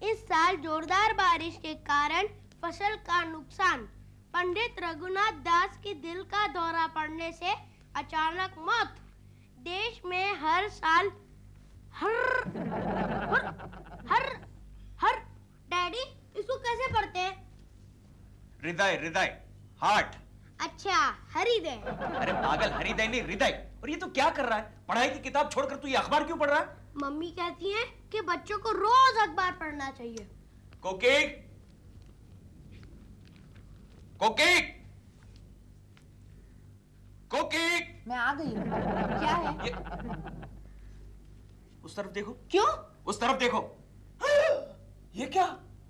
इस साल जोरदार बारिश के कारण फसल का नुकसान। पंडित रघुनाथ दास की दिल का दौरा पड़ने से अचानक मौत। देश में हर साल हर डैडी इसको कैसे पढ़ते हैं? हृदय हृदय हार्ट। अच्छा हृदय। अरे पागल, हृदय नहीं हृदय। और ये तो क्या कर रहा है? पढ़ाई की किताब छोड़कर तू ये अखबार क्यों पढ़ रहा है? मम्मी कहती हैं कि बच्चों को रोज अखबार पढ़ना चाहिए। कोकी कोकी कोकी, मैं आ गई हूँ। क्या है? उस तरफ देखो। क्यों? उस तरफ देखो। ये क्या?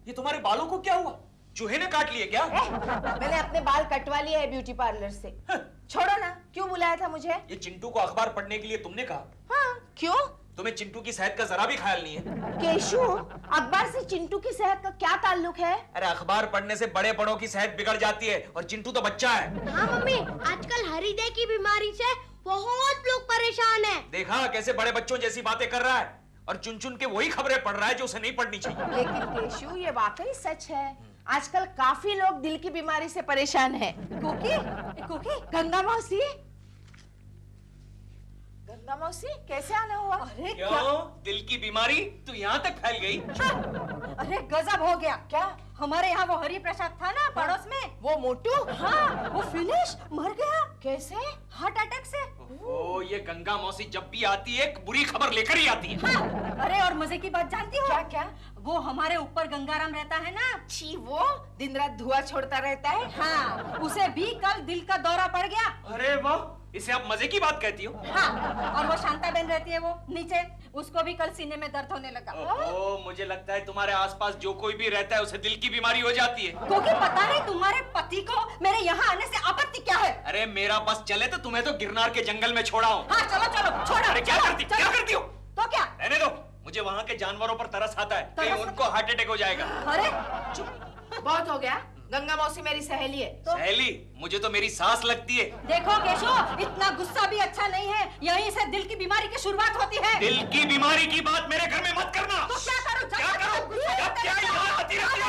ये तुम्हारे बालों को क्या हुआ? चूहे ने काट लिए क्या? मैंने अपने बाल कटवा लिए है ब्यूटी पार्लर से। छोड़ो ना, क्यों बुलाया था मुझे? ये चिंटू को अखबार पढ़ने के लिए तुमने कहा? हाँ, क्यों? तुम्हें चिंटू की सेहत का जरा भी ख्याल नहीं है? केशु, अखबार से चिंटू की सेहत का क्या ताल्लुक है? अरे अखबार पढ़ने से बड़े बड़ों की सेहत बिगड़ जाती है और चिंटू तो बच्चा है। हाँ मम्मी, आजकल हृदय की बीमारी से बहुत लोग परेशान हैं। देखा कैसे बड़े बच्चों जैसी बातें कर रहा है और चुन चुन के वही खबरें पढ़ रहा है जो उसे नहीं पढ़नी चाहिए। लेकिन केशु, ये वाकई सच है। आजकल काफी लोग दिल की बीमारी से परेशान हैं। कोकी, गंगा मौसी, गंगा मौसी, कैसे आना हुआ? अरे क्यों? क्या? दिल की बीमारी तो यहाँ तक फैल गई? अरे गजब हो गया। क्या? हमारे यहाँ वो हरि प्रसाद था ना पड़ोस में, वो मोटू? हाँ, वो फिनिश मर गया कैसे? हार्ट अटैक से। ओ, ये गंगा मौसी जब भी आती है एक बुरी खबर लेकर ही आती है। हाँ, अरे और मजे की बात जानती हो? क्या क्या? वो हमारे ऊपर गंगाराम रहता है ना, छी, वो दिन रात धुआं छोड़ता रहता है। हाँ, उसे भी कल दिल का दौरा पड़ गया। अरे वाह, इसे आप मजे की बात कहती हो? हाँ, और वो शांता बहन रहती है वो नीचे, उसको भी कल सीने में दर्द होने लगा। ओह, मुझे लगता है तुम्हारे आसपास जो कोई भी रहता है उसे दिल की बीमारी हो जाती है। क्योंकि पता नहीं तुम्हारे पति को मेरे यहाँ आने से आपत्ति क्या है? अरे मेरा बस चले तो तुम्हें तो गिरनार के जंगल में छोड़ा हूँ। हाँ चलो चलो, छोड़ो। अरे क्या करती हो? तो क्या? रहने दो, मुझे वहाँ के जानवरों पर तरस आता है, कहीं उनको हार्ट अटैक हो जाएगा। अरे बहुत हो गया। गंगा मौसी मेरी सहेली है। सहेली? मुझे तो मेरी सास लगती है। देखो केशव, इतना गुस्सा भी अच्छा नहीं है। यहीं से दिल की बीमारी की शुरुआत होती है। दिल की बीमारी की बात मेरे घर में मत करना। तो क्या करूं? क्या करूं? अब क्या यहाँ आती रहती हो?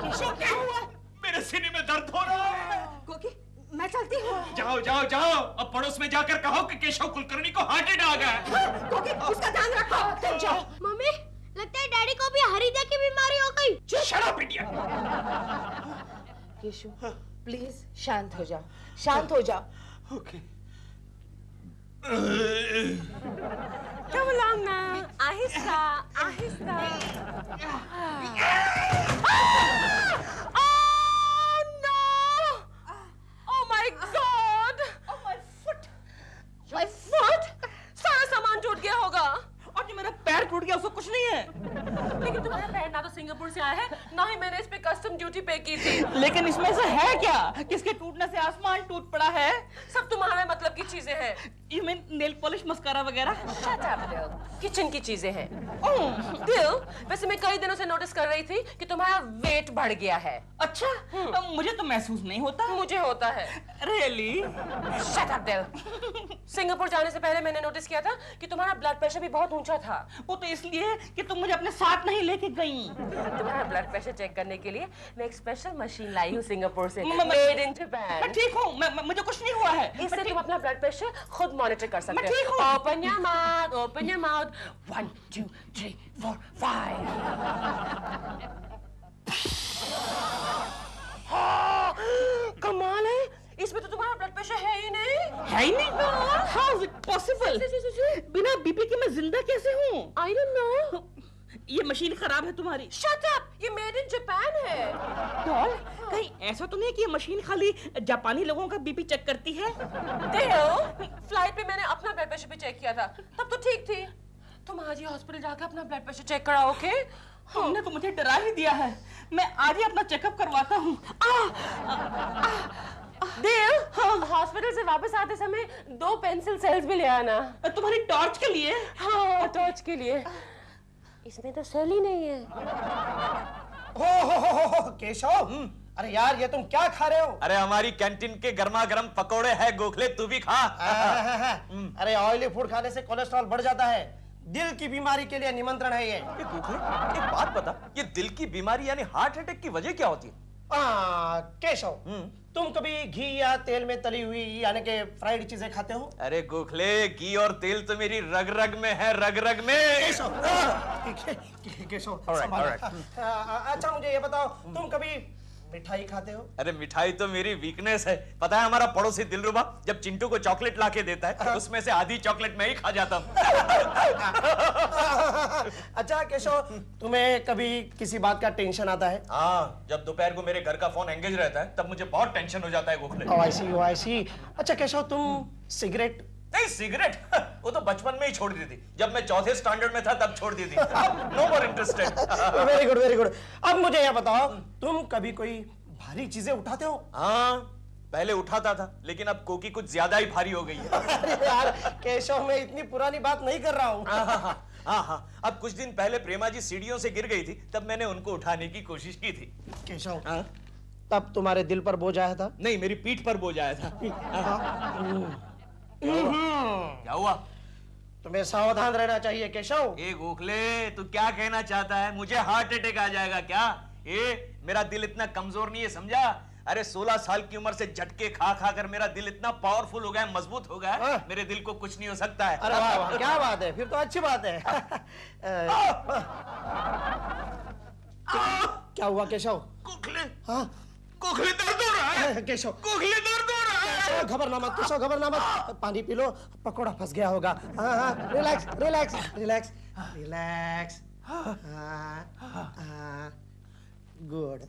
केशव, क्या हुआ? मेरे सीने में दर्द हो रहा है। कोकी, मैं चलती हूँ। जाओ जाओ जाओ, अब पड़ोस में जाकर कहो कि केशव कुलकर्णी को हार्ट अटैक आ गया है। कोकी, उसका ध्यान रखो। तुम जाओ। मम्मी, लगता है डैडी को भी हृदय की बीमारी हो गई। Shut up idiot. Keshu, please शांत हो जाओ, शांत हो जाओ। Okay. Come along now. Aahista Aahista. Oh no! Oh my God! Oh, my foot! My foot! सारा सामान टूट गया होगा। और जो मेरा पैर टूट गया उसको कुछ नहीं है। लेकिन तुम्हारा पैर ना तो सिंगापुर से आया है, ना ही मैंने इस पे कस्टम ड्यूटी पे की थी। लेकिन इसमें से है क्या? किसके टूटने से आसमान टूट पड़ा है? सब तुम्हारे मतलब की चीजें हैं। You mean nail polish, mascara वगैरह? Shut up, Bill. किचन की चीजें हैं। Bill, वैसे मैं कई दिनों से नोटिस कर रही थी कि तुम्हारा वेट बढ़ गया है। अच्छा, मुझे तो महसूस नहीं होता। मुझे होता है। Really? Shut up, Bill. Singapore जाने से पहले मैंने नोटिस किया था कि तुम्हारा ब्लड प्रेशर भी बहुत ऊंचा था। वो तो इसलिए कि तुम मुझे अपने साथ नहीं लेके गई। तुम्हारा ब्लड प्रेशर चेक करने के लिए मैं एक स्पेशल मशीन लाई हूँ सिंगापुर से, मैं- मेड इन मैं जापान। ठीक हूँ, मुझे कुछ नहीं हुआ है। इससे तुम अपना ब्लड प्रेशर खुद मॉनिटर कर सकते मैं ठीक हूँ। Open your mouth, open your mouth. 1 2 3 4 5। कमाल है, इसमें तो तुम्हारा ब्लड प्रेशर है ही नहीं। है ही नहीं? How is it possible? बिना बीपी के मैं जिंदा कैसे हूँ? I don't know. ये मशीन खराब है तुम्हारी। Shut up, ये मेड इन जापान है। डॉल, कहीं ऐसा तो नहीं कि ये मशीन खाली जापानी लोगों का बीपी चेक करती है? देव, फ्लाइट पे मैंने अपना ब्लड प्रेशर भी चेक किया था, तब तो ठीक थी। तुम आज ही हॉस्पिटल जाके अपना ब्लड प्रेशर चेक कराओ, ओके? तुमने तो मुझे डरा ही दिया है। मैं आज ही अपना चेकअप करवाता हूँ। देव, हॉस्पिटल से वापस आते समय 2 पेंसिल सेल्स भी ले आना। तुम्हारी टॉर्च के लिए? हाँ, टॉर्च के लिए। इसमें तो सेल ही नहीं है। हो केशव, अरे यार ये तुम क्या खा रहे हो? अरे हमारी कैंटीन के गर्मा गर्म पकोड़े हैं गोखले, तू भी खा। अरे ऑयली फूड खाने से कोलेस्ट्रॉल बढ़ जाता है, दिल की बीमारी के लिए निमंत्रण है ये। गोखले एक बात बता, ये दिल की बीमारी यानी हार्ट अटैक की वजह क्या होती है? केशव, तुम कभी घी या तेल में तली हुई यानी कि फ्राइड चीजें खाते हो? अरे गोखले, घी और तेल तो मेरी रग रग में है, रग रग में। Keshav Alright, alright. अच्छा मुझे ये बताओ, तुम कभी मिठाई खाते हो? अरे मिठाई तो मेरी वीकनेस है। पता है हमारा पड़ोसी दिलरुबा जब चिंटू को चॉकलेट लाके देता है उसमें से आधी चॉकलेट मैं ही खा जाता हूँ। अच्छा केशव, तुम्हें कभी किसी बात का टेंशन आता है? हाँ, जब दोपहर को मेरे घर का फोन एंगेज रहता है तब मुझे बहुत टेंशन हो जाता है गोखले। Oh, I see. अच्छा केशव, तुम सिगरेट? नहीं, सिगरेट वो तो बचपन में ही छोड़ दी थी, जब मैं चौथे स्टैंडर्ड में था तब छोड़ दी थी। No more interested. Very good very good. अब मुझे ये बताओ, तुम कभी कोई भारी चीजें उठाते हो? हाँ, पहले उठाता था लेकिन अब कोकी कुछ ज्यादा ही भारी हो गई है। अरे यार केशव, मैं इतनी पुरानी बात नहीं कर रहा हूँ। हाँ, अब कुछ दिन पहले प्रेमा जी सीढ़ियों से गिर गई थी, तब मैंने उनको उठाने की कोशिश की थी। केशव, तब तुम्हारे दिल पर बोझ आया था? नहीं, मेरी पीठ पर बोझ आया था। क्या हुआ? तुम्हें सावधान रहना चाहिए केशव। ए गोखले, तू क्या कहना चाहता है? मुझे हार्ट अटैक आ जाएगा क्या? मेरा दिल इतना कमजोर नहीं है, समझा? अरे 16 साल की उम्र से झटके खा खा कर मेरा दिल इतना पावरफुल हो गया है, मजबूत हो गया है, मेरे दिल को कुछ नहीं हो सकता है। अरे वाह वाह, क्या बात है, फिर तो अच्छी बात है। क्या हुआ केशव? गोखले, हाँ गोखले दर्द हो रहा है। केशव, गोखले दर्द हो रहा है। घबरना मत केशव, घबरना मत, पानी पी लो, पकोड़ा फंस गया होगा। हाँ, relax relax relax relax. Good.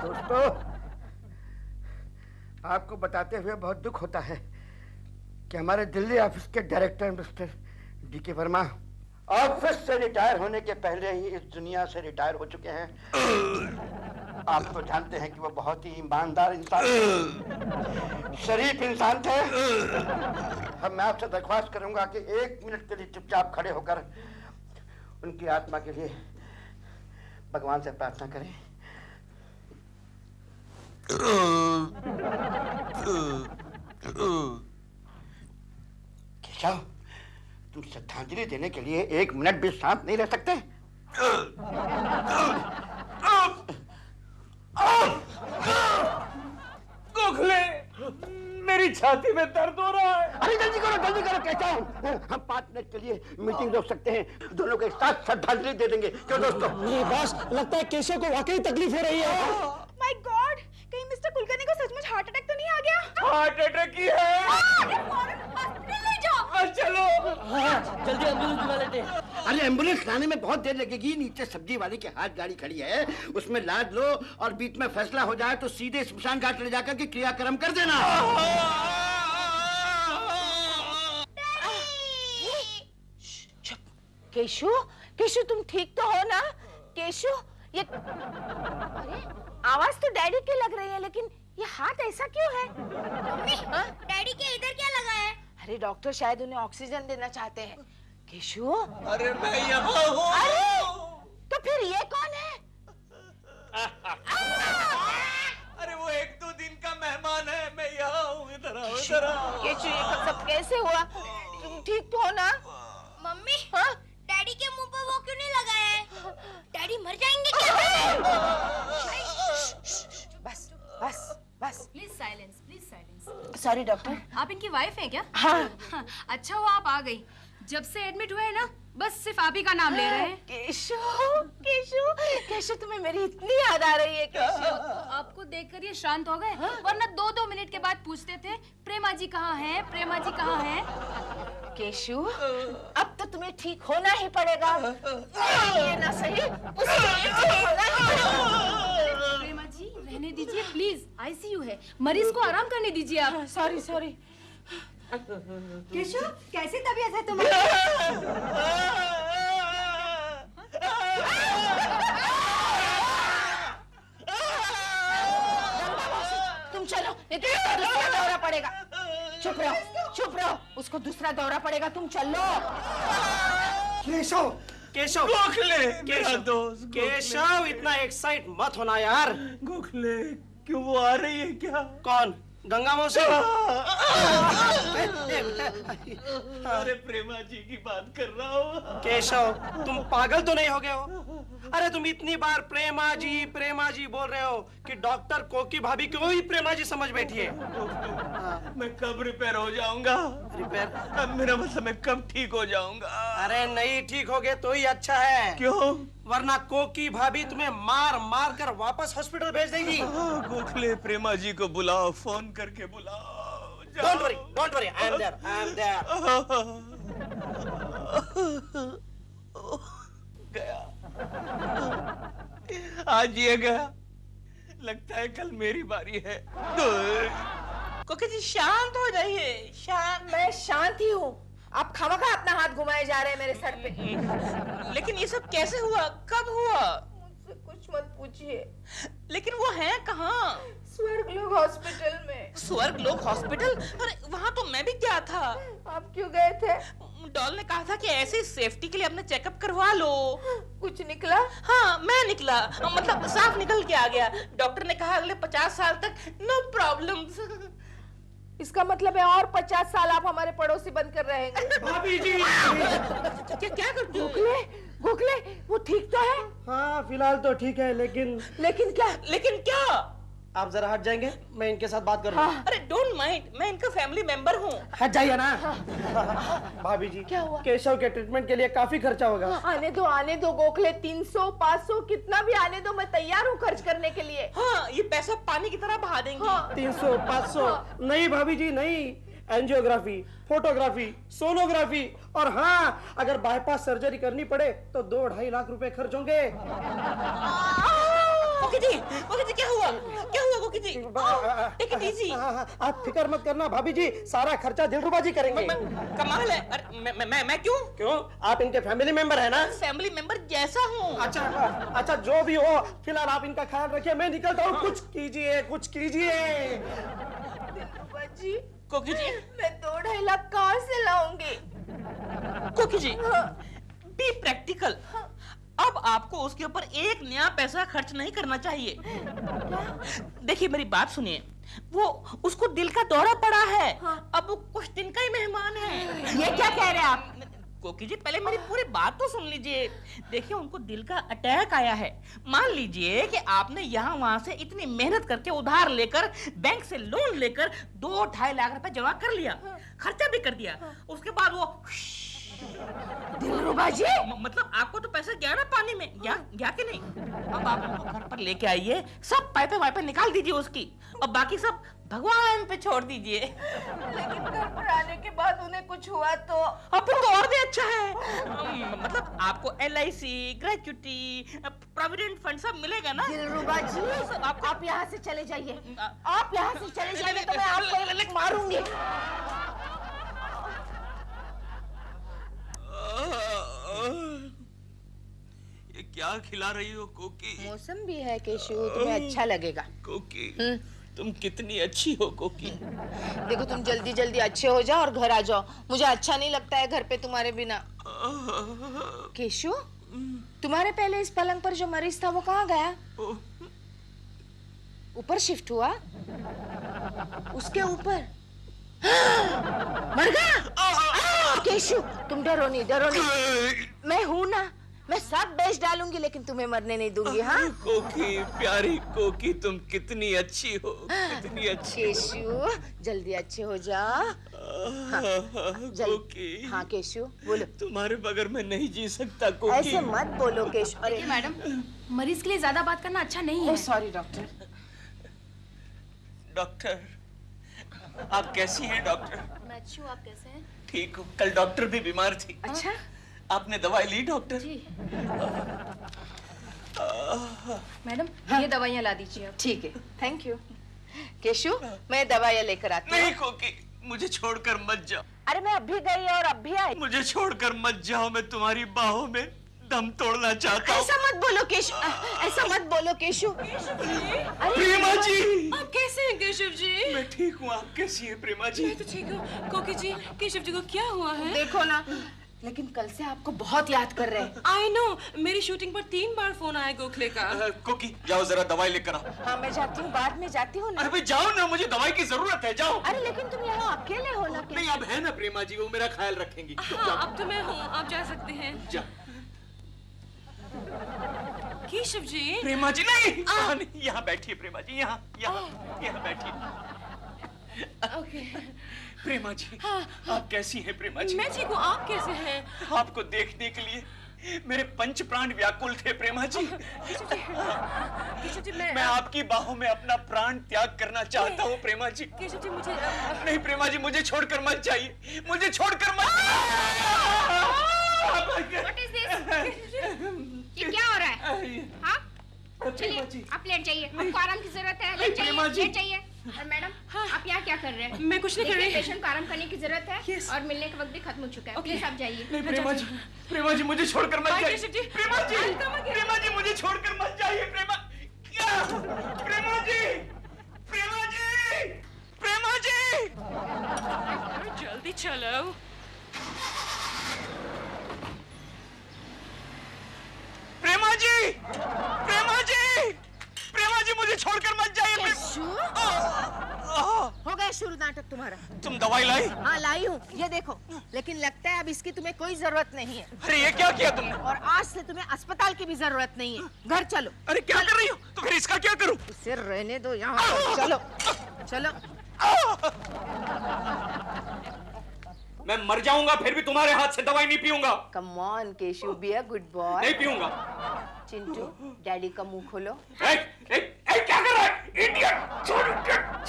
दोस्तों, आपको बताते हुए बहुत दुख होता है कि हमारे दिल्ली ऑफिस के director mister DK Verma office से रिटायर होने के पहले ही इस दुनिया से रिटायर हो चुके हैं। आप तो जानते हैं कि वो बहुत ही ईमानदार इंसान थे, शरीफ इंसान थे। अब मैं आपसे दरख्वास्त करूंगा कि 1 मिनट के लिए चुपचाप खड़े होकर उनकी आत्मा के लिए भगवान से प्रार्थना करें। केशव, तुम श्रद्धांजलि देने के लिए 1 मिनट भी शांत नहीं रह सकते? गोखले, मेरी छाती में दर्द हो रहा है। अरे जल्दी करो केशव, हम 5 मिनट के लिए मीटिंग रोक सकते हैं, दोनों के साथ श्रद्धांजलि दे देंगे। क्यों दोस्तों? नहीं बॉस, लगता है केशव को वाकई तकलीफ हो रही है। माय गॉड, कहीं मिस्टर कुलकर्णी को सचमुच हार्ट अटैक तो नहीं आ गया? हार्ट अटैक ही है। हॉस्पिटल ले जाओ। चलो। जल्दी एम्बुलेंस बुला लेते हैं। अरे एम्बुलेंस लाने में बहुत देर लगेगी, नीचे सब्जी वाले के हाथ गाड़ी खड़ी है, उसमें लाद लो और बीच में फैसला हो जाए तो सीधे स्मशान घाट ले जाकर के क्रियाक्रम कर देना। केशु, केशु तुम ठीक तो हो ना? केशु, ये अरे आवाज तो डैडी की लग रही है, लेकिन ये हाथ ऐसा क्यों है? मम्मी, डैडी के इधर क्या लगा है? अरे डॉक्टर शायद उन्हें ऑक्सीजन देना चाहते हैं। केशु, अरे मैं यहाँ हूँ। अरे तो फिर ये कौन है? अरे वो 1-2 दिन का मेहमान है, मैं यहाँ हूँ, इधर आओ, इधर आओ। केशु, ये सब कैसे हुआ? तुम ठीक तो हो ना? मम्मी, हाँ? डैडी के मुंह पर वो क्यों नहीं लगाया है? डैडी मर जाएंगे क्या? बस बस बस। Please silence. Sorry doctor. आप इनकी वाइफ हैं क्या? हाँ। अच्छा हुआ आप आ गई। जब से एडमिट हुए हैं ना, बस सिर्फ आप ही का नाम ले रहे हैं। केशु, केशु, केशु, तुम्हें मेरी इतनी याद आ रही है केशु। आपको देखकर ये शांत हो गए, वरना 2-2 मिनट के बाद पूछते थे प्रेमा जी कहाँ हैं, प्रेमा जी कहाँ हैं। केशु, अब तो तुम्हें ठीक होना ही पड़ेगा। ये ना सही, उसे ठीक होना ही पड़ेगा। प्रेमा जी रहने दीजिए प्लीज, आईसीयू है, मरीज को आराम करने दीजिए आप। सॉरी। केशु, कैसी तबीयत है तुम्हारी? तुम चलो, नहीं तो उसको दूसरा दौरा पड़ेगा। चुप रहो, उसको दूसरा दौरा पड़ेगा, तुम चलो। केशव, केशव गोखले मेरा दोस्त केशव इतना एक्साइट मत होना यार। गोखले क्यों वो आ रही है क्या? कौन? गंगा मौसी? अरे प्रेमा जी की बात कर रहा हूँ। केशव तुम पागल तो नहीं हो गए हो? अरे तुम इतनी बार प्रेमा जी बोल रहे हो कि डॉक्टर कोकी भाभी को ही प्रेमा जी समझ बैठी है। मैं कब रिपेयर हो जाऊंगा? रिपेयर? अब मेरा मतलब मैं कब ठीक हो जाऊंगा? अरे नहीं ठीक हो गए तो ही अच्छा है। क्यों? वरना कोकी भाभी तुम्हें मार मार कर वापस हॉस्पिटल भेज देगी। गोखले प्रेमा जी को बुलाओ, फोन करके बुलाओ। Don't worry, I am there. गया, आज ये गया, लगता है कल मेरी बारी है। कोकी जी शांत हो जाइए, शांत। मैं शांत ही हूँ, आप खामखा अपना हाथ घुमाए जा रहे हैं मेरे सर पे। लेकिन ये सब कैसे हुआ, कब हुआ? मुझसे कुछ मत पूछिए। लेकिन वो है कहाँ? स्वर्गलोक हॉस्पिटल में। स्वर्गलोक हॉस्पिटल? अरे वहाँ तो मैं भी गया था। आप क्यों गए थे? डॉल ने कहा था कि ऐसे सेफ्टी के लिए अपना चेकअप करवा लो। कुछ निकला? हाँ मैं निकला, मतलब साफ निकल के आ गया। डॉक्टर ने कहा अगले 50 साल तक नो प्रॉब्लम्स। इसका मतलब है और 50 साल आप हमारे पड़ोसी बनकर रहेंगे। भाभी जी क्या करते हो? गोखले वो ठीक तो है? हाँ फिलहाल तो ठीक है, लेकिन लेकिन क्या? आप जरा हट जाएंगे, मैं इनके साथ बात करूंगा। हाँ। अरे डोंट माइंड, मैं इनका फैमिली मेंबर हूँ। हट जाइए ना। भाभी जी क्या हुआ? केशव के ट्रीटमेंट के लिए काफी खर्चा होगा। आने दो गोखले, 300 500 कितना भी आने दो, मैं तैयार हूँ खर्च करने के लिए। हाँ ये पैसा पानी की तरह बहा देंगे। हाँ। 300 500 नहीं भाभी जी नहीं, एंजियोग्राफी, फोटोग्राफी, सोनोग्राफी और हाँ अगर बाईपास सर्जरी करनी पड़े तो 2-2.5 लाख रुपए खर्च होंगे। कोकी जी क्या हुआ कोकी जी? Take it easy. आप फिक्र मत करना भाभी जी, सारा खर्चा दिलरुबा जी करेंगे। कमाल है। अरे मैं क्यों? आप इनके फैमिली मेंबर है ना? फैमिली मेंबर जैसा हूँ। अच्छा जो भी हो, फिलहाल आप इनका ख्याल रखिए, मैं निकलता हूँ। कुछ कीजिए जी। कोकी जी मैं 2-2.5 लाख कहाँ से लाऊंगी? कोकी जी बी प्रैक्टिकल। अब आपको उसके ऊपर एक नया पैसा खर्च नहीं करना चाहिए। देखिए मेरी बात सुनिए, वो उसको दिल का दौरा पड़ा है। हाँ। अब वो कुछ दिन का ही मेहमान है। ये क्या कह रहे हैं आप? कोकी जी पहले मेरी पूरी बात तो सुन लीजिए। देखिए उनको दिल का अटैक आया है। मान लीजिए कि आपने यहाँ वहां से इतनी मेहनत करके उधार लेकर, बैंक से लोन लेकर 2-2.5 लाख रुपए जमा कर लिया। हाँ। खर्चा भी कर दिया। हाँ। उसके बाद वो दिलरुबा जी मतलब आपको तो पैसा गया ना पानी में, गया कि नहीं? अब आप उनको घर पर लेके आइए, सब पाइपे वाइपे निकाल दीजिए उसकी, और बाकी सब भगवान पे छोड़ दीजिए। लेकिन घर पर आने के बाद उन्हें कुछ हुआ तो? अब तो और भी अच्छा है। मतलब आपको LIC, ग्रेच्युटी, प्रोविडेंट फंड सब मिलेगा ना? दिलरुबा जी आप यहाँ से चले जाइए, आप यहाँ से चले जाइए तो मैं आपको मारूंगी। ये क्या खिला रही हो कोकी? मौसम भी है केशु, तुम्हें अच्छा लगेगा। कोकी तुम कितनी अच्छी हो कोकी। देखो तुम जल्दी जल्दी अच्छे हो जाओ और घर आ जाओ, मुझे अच्छा नहीं लगता है घर पे तुम्हारे बिना। केशु तुम्हारे पहले इस पलंग पर जो मरीज था वो कहाँ गया? ऊपर शिफ्ट हुआ? उसके ऊपर मर गया? केशु तुम डरो नहीं, मैं हूं ना, मैं सब बेच डालूंगी लेकिन तुम्हें मरने नहीं दूंगी। हाँ कोकी प्यारी कोकी, तुम कितनी अच्छी हो, कितनी अच्छी। केशु जल्दी अच्छे हो जा। कोकी हाँ केशु बोलो। तुम्हारे बगैर मैं नहीं जी सकता कोकी। ऐसे मत बोलो केशु। अरे मैडम मरीज के लिए ज्यादा बात करना अच्छा नहीं है। Sorry doctor. डॉक्टर आप कैसी हैं डॉक्टर? मैं अच्छी हूँ, आप कैसे हैं? ठीक हूँ। कल डॉक्टर भी बीमार थी। अच्छा आपने दवाई ली डॉक्टर? जी। मैडम ये दवाइयाँ ला दीजिए आप। ठीक है थैंक यू। केशु मैं दवाइयाँ लेकर आती हूँ। नहीं कोकी मुझे छोड़कर मत जाओ। अरे मैं अभी गई और अब भी आई। मुझे छोड़कर मत जाओ, मैं तुम्हारी बाहों में दम तोड़ना चाहता हूँ। ऐसा मत बोलो केशु, ऐसा मत बोलो केशु। प्रेमा जी आप कैसे हैं केशव जी? मैं ठीक हूँ, आप कैसी हैं प्रेमा जी? मैं तो ठीक हूँ। कोकी जी केशव जी को क्या हुआ है? देखो ना लेकिन कल से आपको बहुत याद कर रहे हैं। आई नो, मेरी शूटिंग पर 3 बार फोन आया गोखले का। कोकी जाओ जरा दवाई लेकर आओ। हाँ मैं जाती हूँ, बाद में जाती हूँ ना। अरे भाई जाओ ना, मुझे दवाई की जरूरत है, जाओ। अरे लेकिन तुम यहाँ अकेले हो ना। नहीं अब है ना प्रेमा जी, वो मेरा ख्याल रखेंगी। हाँ अब तो मैं हूँ, आप जा सकते हैं। जा। केशव जी। प्रेमा जी नहीं, यहाँ बैठिए प्रेमा जी, यहाँ बैठिए। ओके। प्रेमा जी आप कैसी हैं प्रेमा जी? मैं ठीक हूँ, आप कैसे हैं? आपको देखने के लिए मेरे पंच प्राण व्याकुल थे प्रेमा जी। केशव जी मैं आपकी बाहों में अपना प्राण त्याग करना चाहता हूँ प्रेमा जी। केशव जी मुझे नहीं प्रेमा जी, मुझे छोड़कर मत जाइए, मुझे छोड़कर मत। What is this? ये क्या हो रहा है? हाँ? चलिए आप लेट जाइए, आपको आराम की जरूरत है, लेट जाइए। और मैडम आप यहाँ क्या कर रहे हैं? मैं कुछ नहीं कर रही। पेशेंट को आराम करने की जरूरत है और मिलने का वक्त भी खत्म हो चुका है। प्लीज आप जाइए। नहीं प्रेमा जी मुझे छोड़कर मत जाइए। प्रेमा जी मुझे छोड़कर मत जाइए। प्रेमा जी जल्दी चलो। प्रेमा जी मुझे छोड़कर मत जाइए। हो गया शुरू नाटक तुम्हारा। तुम दवाई लाई? हाँ लाई हूँ, ये देखो। लेकिन लगता है अब इसकी तुम्हें कोई जरूरत नहीं है। अरे ये क्या किया तुमने? और आज से तुम्हें अस्पताल की भी जरूरत नहीं है। घर चलो। अरे क्या कर रही हो? तो फिर इसका क्या करूं? इसे रहने दो यहाँ। चलो चलो। मैं मर जाऊंगा फिर भी तुम्हारे हाथ से दवाई नहीं पीऊंगा। Come on Keshav, be a good boy. नहीं पीऊंगा। चिंटू डैडी का मुंह खोलो। क्या कर रहा है? इडियट! छोड़।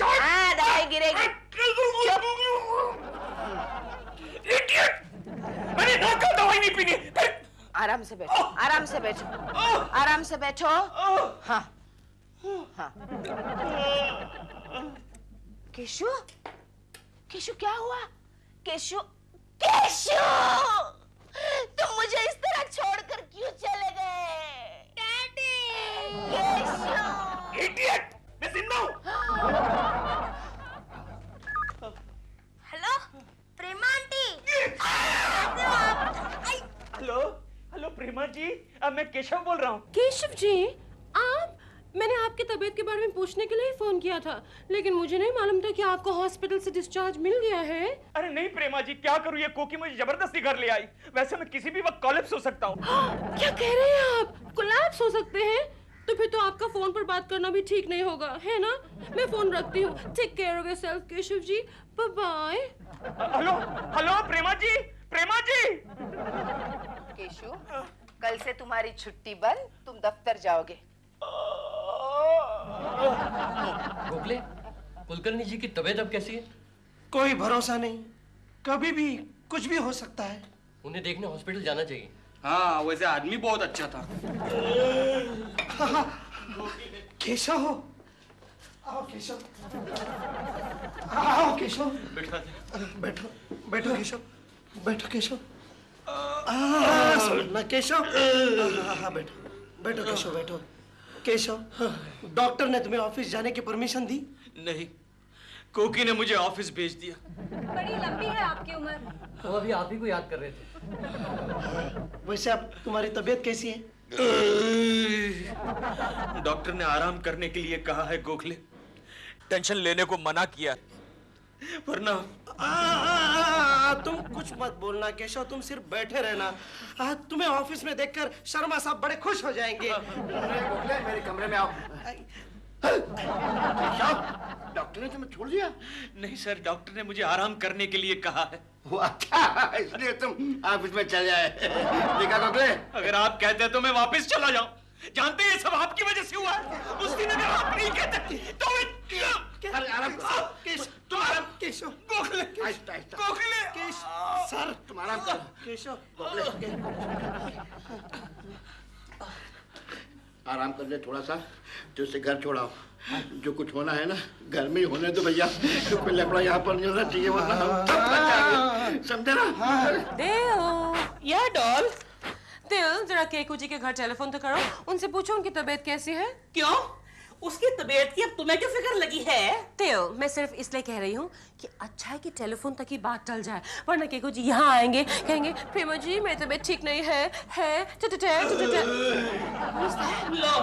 हाँ दवाई गिरेगी। इडियट! मैंने ना कहा दवाई नहीं पीनी। आराम से बैठो, आराम से बैठो, आराम से बैठो। हाँ हाँ। केशु, केशु क्या हुआ? केशु, केशु, तुम मुझे इस तरह छोड़कर क्यों चले गए? डैडी! केशु! इडियट! मैं जिंदा हूँ। हेलो प्रेमा आंटी। हेलो प्रेमा जी, अब मैं केशव बोल रहा हूँ। केशव जी आप, मैंने आपकी तबीयत के बारे में पूछने के लिए ही फोन किया था, लेकिन मुझे नहीं मालूम था कि आपको हॉस्पिटल से डिस्चार्ज मिल गया है। अरे नहीं प्रेमा जी, क्या करूँ, ये कोकी मुझे जबरदस्ती घर ले आई। वैसे मैं किसी भी वक्त कोलैप्स हो सकता हूँ। क्या कह रहे हैं आप? कोलैप्स हो सकते हैं? तो फिर तो आपका फोन पर बात करना भी ठीक नहीं होगा, है ना? मैं फोन रखती हूँ। Take care of yourself Keshav ji. Bye bye. Hello Prema ji, Prema ji. Keshu, कल से तुम्हारी छुट्टी बंद, तुम दफ्तर जाओगे। गोखले, कुलकर्णी जी की तबीयत अब कैसी है? कोई भरोसा नहीं, कभी भी कुछ भी हो सकता है। उन्हें देखने हॉस्पिटल जाना चाहिए। हाँ वैसे आदमी बहुत अच्छा था। केशव, आओ केशव, आओ केशव। बैठो बैठो केशव, बैठो केशव। ना केशव, हाँ बैठो केशव, बैठो। केशव, डॉक्टर ने तुम्हें ऑफिस जाने की परमिशन दी? नहीं, कोकी ने मुझे ऑफिस भेज दिया। बड़ी लंबी है आपकी उम्र। वो अभी आप ही को याद कर रहे थे। वैसे अब तुम्हारी तबीयत कैसी है? डॉक्टर ने आराम करने के लिए कहा है गोखले, टेंशन लेने को मना किया, वरना तुम कुछ मत बोलना केशव, तुम सिर्फ बैठे रहना। तुम्हें ऑफिस में देखकर शर्मा साहब बड़े खुश हो जाएंगे। मेरे कमरे में आओ। डॉक्टर ने तुम्हें छोड़ दिया? नहीं सर, डॉक्टर ने मुझे आराम करने के लिए कहा है। वो अच्छा, इसलिए तुम ऑफिस में चले आए। देखा गोखले, अगर आप कहते तो मैं वापस चला जाऊं। जानते हैं ये सब आपकी वजह से हुआ है। उस दिन अगर आप नहीं कहते तो अरे आराम करो। तुम आराम केशव, गोखले, आहिस्ता आहिस्ता। गोखले, सर तुम आराम करो। केशव, आराम कर ले थोड़ा सा, तो उसे घर छोड़ाओ। जो कुछ होना है ना घर में ही होने दो भैया। तो कोई लफड़ा यहाँ पर नहीं होना चाहिए, वरना समझे ना? दिल, या डॉल। दिल, जरा केकू जी के घर टेलीफोन तो करो, उनसे पूछो उनकी तबीयत कैसी है। क्यों? उसकी तबीयत की अब तुम्हें क्यों फिक्र लगी है? तेओ, मैं सिर्फ इसलिए कह रही हूँ कि अच्छा है कि टेलीफोन तक ही बात टल जाए, वरना केको जी यहाँ आएंगे, कहेंगे प्रेमा जी मेरी तबीयत ठीक नहीं है लो,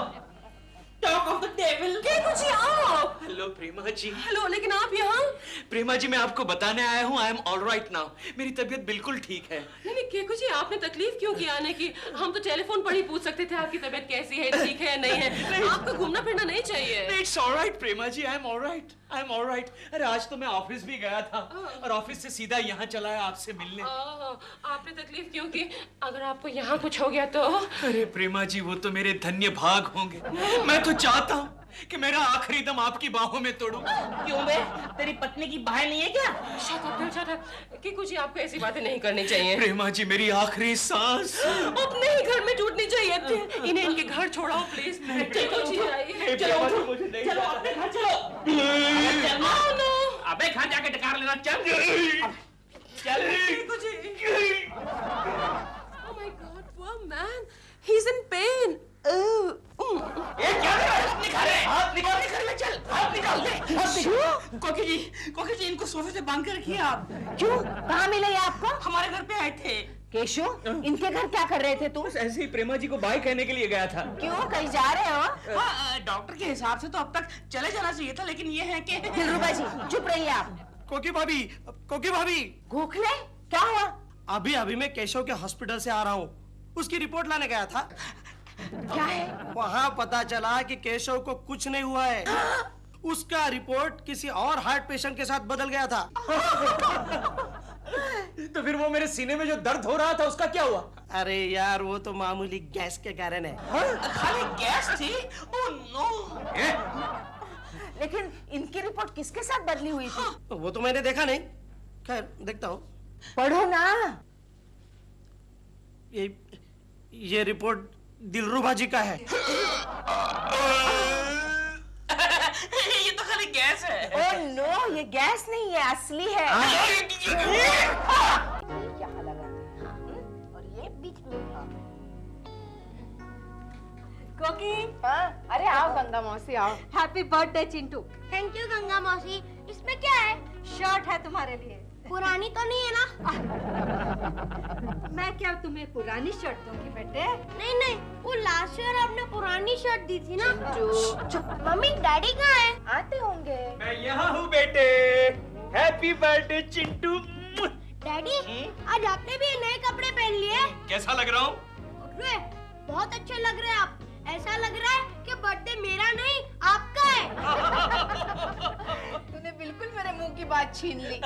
टॉक ऑफ द डेविल। केको जी आओ। हेलो प्रेमा जी। हेलो, लेकिन आप यहाँ? प्रेमा जी मैं आपको बताने आया हूँ, आई एम ऑल राइट नाउ। मेरी तबीयत बिल्कुल ठीक है। नहीं केको जी, आपने तकलीफ क्यों की आने की? हम तो टेलीफोन पर ही पूछ सकते थे आपकी तबीयत कैसी है, ठीक है नहीं है। आपको घूमना फिरना नहीं चाहिए। It's all right Prema ji, I am all right, I am all right. अरे आज तो मैं ऑफिस भी गया था और ऑफिस से सीधा यहाँ चला है आपसे मिलने। आपने तकलीफ क्यों की? अगर आपको यहाँ कुछ हो गया तो? अरे प्रेमा जी वो तो मेरे धन्य भाग होंगे। मैं तो चाहता हूँ कि मेरा आखिरी दम आपकी बाहों में तोड़ूं। क्यों बे? तेरी पत्नी की बाहें नहीं है क्या? Shut up. केको जी आपको ऐसी बातें नहीं करनी चाहिए। प्रेमा जी मेरी आखिरी सांस अपने ही घर में टूटनी चाहिए थी। इन्हें इनके घर छोड़ाओ प्लीज। केको जी आइए। चलो अपने घर चलो। अबे घर जाके डकार लेना, चल। केको जी। Oh my God, poor man. He's in pain. ये क्या हाथ निकाल ले, चल हाथ निकाल दे। कोकी जी इनको सोफे से बांध के रखिए आप। क्यों? कहाँ मिले ये आपको? हमारे घर पे आए थे। केशु, इनके घर क्या कर रहे थे तुम? ऐसे ही प्रेमा जी को बाय कहने के लिए गया था। क्यों, कहीं जा रहे हो? हाँ, डॉक्टर के हिसाब से तो अब तक चले जाना चाहिए था, लेकिन ये है कि दिलरुबा जी चुप रहिए आप। कोकी भाभी। गोखले, क्या हुआ? अभी मैं केशव के हॉस्पिटल से आ रहा हूँ, उसकी रिपोर्ट लाने गया था। क्या है? वहाँ पता चला कि केशव को कुछ नहीं हुआ है। उसका रिपोर्ट किसी और हार्ट पेशेंट के साथ बदल गया था। तो फिर वो मेरे सीने में जो दर्द हो रहा था उसका क्या हुआ? अरे यार वो तो मामूली गैस के कारण है। खाली गैस थी? Oh no. लेकिन इनकी रिपोर्ट किसके साथ बदली हुई थी? वो तो मैंने देखा नहीं, खैर देखता हूँ। पढ़ो ना। ये रिपोर्ट दिलरुबा जी का है। ये तो खाली गैस है। ओह नो, ये गैस नहीं है, असली है। यहाँ लगाते हैं और ये बीच में। कोकी, अरे आओ गंगा मौसी आओ। Happy birthday Chintu. Thank you Ganga मौसी। इसमें क्या है? शर्ट है तुम्हारे लिए। पुरानी तो नहीं है ना? मैं क्या तुम्हें पुरानी शर्ट दूंगी बेटे? नहीं, वो लास्ट ईयर आपने पुरानी शर्ट दी थी ना। मम्मी डैडी कहाँ है? आते होंगे। मैं यहाँ हूँ बेटे। Happy birthday Chintu. डैडी आज आपने भी नए कपड़े पहन लिए। कैसा लग रहा हूँ? बहुत अच्छे लग रहे हैं आप। ऐसा लग रहा है कि बर्थडे मेरा नहीं आपका है। तूने बिल्कुल मेरे मुंह की बात छीन ली।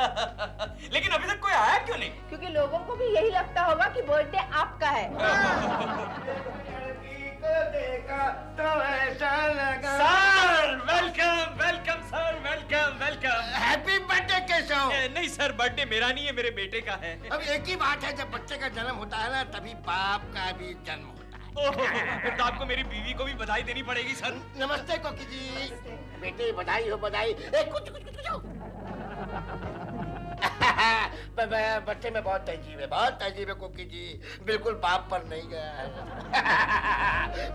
लेकिन अभी तक कोई आया क्यों नहीं? क्योंकि लोगों को भी यही लगता होगा कि बर्थडे आपका है। देखा तो ऐसा लगा। Sir welcome sir, welcome. Happy birthday Keshav. नहीं सर, बर्थडे मेरा नहीं है, मेरे बेटे का है। अब एक ही बात है, जब बच्चे का जन्म होता है ना तभी बाप का भी जन्म होता है। फिर तो आपको मेरी बीवी को भी बधाई देनी पड़ेगी सर। नमस्ते कोकी जी। बेटे बधाई हो बधाई। कुछ बच्चे में बहुत तहजीब है कोकी जी, बिल्कुल बाप पर नहीं गया है।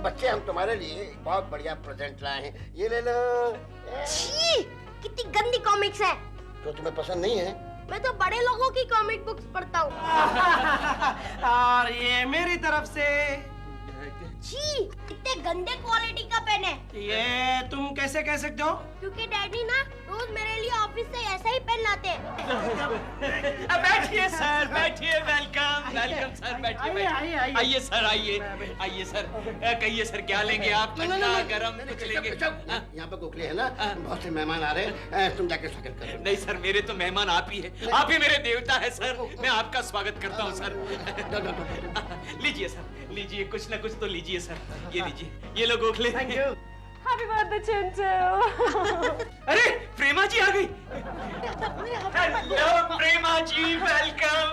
बच्चे हम तुम्हारे लिए बहुत बढ़िया प्रेजेंट लाए हैं, ये ले लो। छी, कितनी गंदी कॉमिक्स है। तो तुम्हें पसंद नहीं है? मैं तो बड़े लोगों की कॉमिक बुक्स पढ़ता हूँ। और ये मेरी तरफ से। छी, कितने गंदे क्वालिटी का पेन है। ये तुम कैसे कह सकते हो? क्योंकि डैडी ना रोज मेरे लिए ऑफिस से ऐसा ही पेन लाते हैं। बैठिए सर, बैठिए। वेलकम सर, बैठिए। आइए सर। कहिए सर क्या लेंगे आप? ठंडा गरम कुछ लेंगे? यहाँ पे गोखले है ना, बहुत से मेहमान आ रहे हैं, तुम जाके स्वागत करो। नहीं सर, मेरे तो मेहमान आप ही है, आप ही मेरे देवता है सर। मैं आपका स्वागत करता हूँ सर। लीजिए सर, लीजिए, कुछ ना कुछ तो लीजिए सर। ये लीजिए, ये लो Gokhale. Thank you. Happy birthday Chintu. अरे प्रेमा जी आ गई। Hello Prema ji, welcome.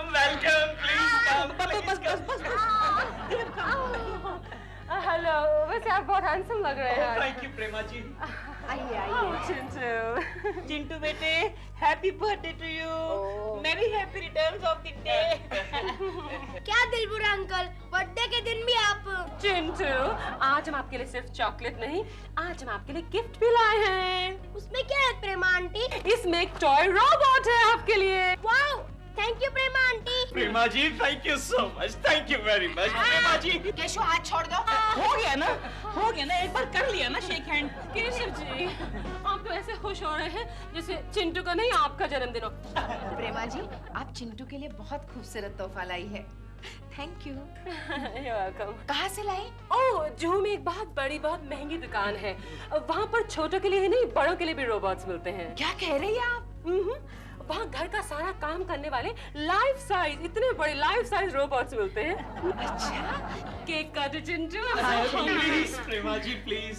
Please come. Hello, वैसे आप बहुत हैंडसम लग रहे हैं। Thank you Prema ji. आइए आइए। चिंटू। चिंटू बेटे, हैप्पी बर्थडे टू यू। मेरी happy returns of the day. क्या दिलबुरा अंकल, बर्थडे के दिन भी आप। चिंटू, आज हम आपके लिए सिर्फ चॉकलेट नहीं, आज हम आपके लिए गिफ्ट भी लाए हैं। उसमें क्या है प्रेमा आंटी? इसमें एक टॉय रोबोट है आपके लिए। Wow, thank you Prema aunty. Prema ji thank you so much, thank you very much Prema ji. Keshav हाथ छोड़ दो। हो गया ना, हो गया ना, एक बार कर लिया ना शेक हैंड। केशव जी, आप तो ऐसे खुश हो रहे हैं जैसे चिंटू का नहीं आपका जन्मदिन हो। प्रेमा जी, आप चिंटू के लिए बहुत खूबसूरत तोहफा लाई है। Thank you. वेलकम। कहाँ से लाई? ओह, जुहू में एक बहुत बड़ी, बहुत महंगी दुकान है। वहाँ पर छोटों के लिए ही नहीं, बड़ों के लिए भी रोबोट्स मिलते हैं। क्या कह रही है आप? वहाँ घर का सारा काम करने वाले लाइफ साइज, इतने बड़े लाइफ साइज रोबोट्स मिलते हैं। अच्छा, केक काटो चिंटू। Please Prema ji please.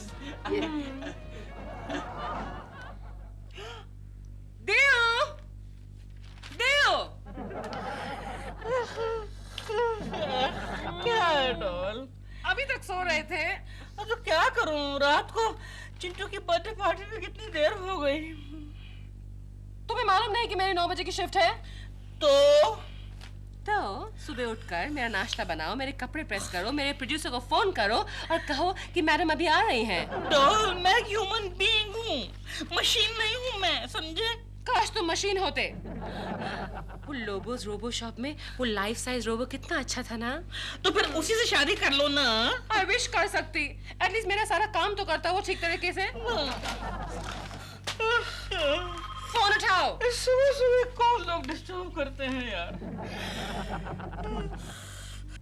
देओ, देओ। क्या है डॉल? अभी तक सो रहे थे। अब तो क्या करूं, रात को चिंटू की बर्थडे पार्टी में कितनी देर हो गई। तुम्हें मालूम नहीं कि मेरी 9 बजे की शिफ्ट है? तो सुबह उठकर मेरा नाश्ता बनाओ, मेरे कपड़े प्रेस करो, मेरे प्रोड्यूसर को फोन करो और कहो कि मैडम अभी आ रही हैं। डॉल, मैं ह्यूमन बीइंग हूँ, मशीन नहीं हूँ मैं, समझे? काश तुम मशीन होते। वो लोबोस रोबो शॉप में वो लाइफ साइज रोबो कितना अच्छा था ना। तो फिर उसी से शादी कर लो ना। आई विश कर सकती, एटलीस्ट मेरा सारा काम तो करता वो ठीक तरीके से। फोन उठाओ। सुबह सुबह कौन लोग डिस्टर्ब करते हैं यार।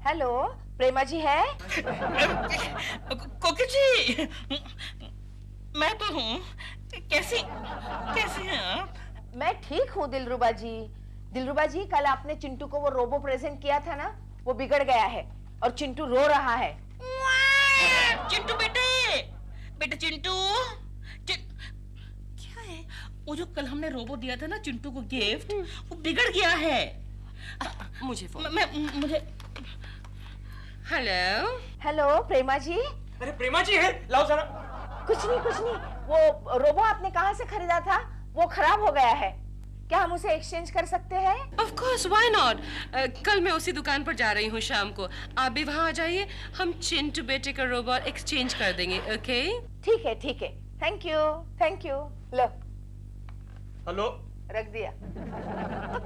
हेलो, प्रेमा जी है? कोकी जी, मैं तो हूँ। कैसी हैं आप? मैं ठीक हूँ दिलरुबा जी। दिलरुबा जी, कल आपने चिंटू को वो रोबो प्रेजेंट किया था ना, वो बिगड़ गया है और चिंटू रो रहा है। चिंटू बेटे, बेटे चिंटू। क्या है? वो जो कल हमने रोबो दिया था ना चिंटू को गिफ्ट, वो बिगड़ गया है। मुझे फोन। मुझे। हेलो हेलो प्रेमा जी। अरे प्रेमा जी है, लाओ जरा। कुछ नहीं, वो रोबो आपने कहाँ से खरीदा था? वो खराब हो गया है, क्या हम उसे एक्सचेंज कर सकते हैं? Of course, why not? कल मैं उसी दुकान पर जा रही हूँ शाम को, आप भी वहाँ आ जाइए, हम चिंटू बेटे का रोबोट एक्सचेंज कर देंगे, ओके? ठीक है, थैंक यू। लो, हेलो, रख दिया।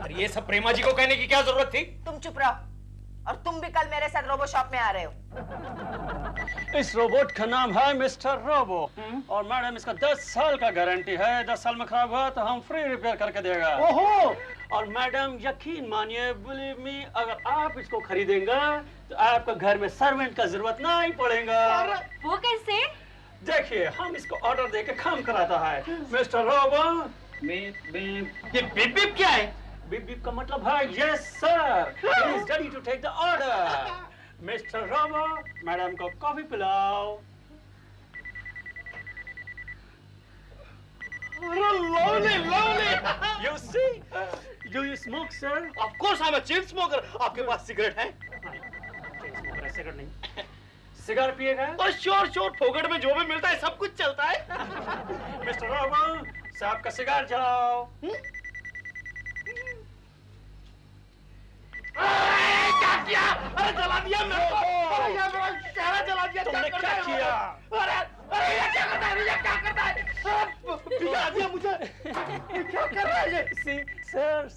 अरे ये सब प्रेमा जी को कहने की क्या जरूरत थी? तुम चुप रहो, और तुम भी कल मेरे साथ रोबो शॉप में आ रहे हो। इस रोबोट का नाम है मिस्टर रोबो और मैडम इसका 10 साल का गारंटी है। 10 साल में खराब हुआ तो हम फ्री रिपेयर करके देगा। ओहो, और मैडम यकीन मानिए, बिलीव मी, अगर आप इसको खरीदेंगे तो आपको घर में सर्वेंट का जरूरत नहीं पड़ेगा। वो कैसे? देखिए, हम इसको ऑर्डर देके काम कराता है। मिस्टर रोबो, ये बीप बीप क्या है? बीप बीप का मतलब है yes sir, he is ready to take the order. Mister Robo, madam को कॉफी पिलाओ। Lovely. You see? Do you smoke, sir? Of course, I'm a chain smoker. आपके पास cigarette है? Cigarette नहीं। सिगार पिएगा? और श्योर, फोकट में जो भी मिलता है सब कुछ चलता है। मिस्टर रोबो, साहब का सिगार जलाओ। क्या किया? अरे जला दिया मेरे को। अरे यार मेरा चेहरा जला दिया। तुमने क्या किया? अरे ये क्या करता है? ये क्या करता है? बिगाड़ दिया मुझे। क्या कर रहा है ये? सर,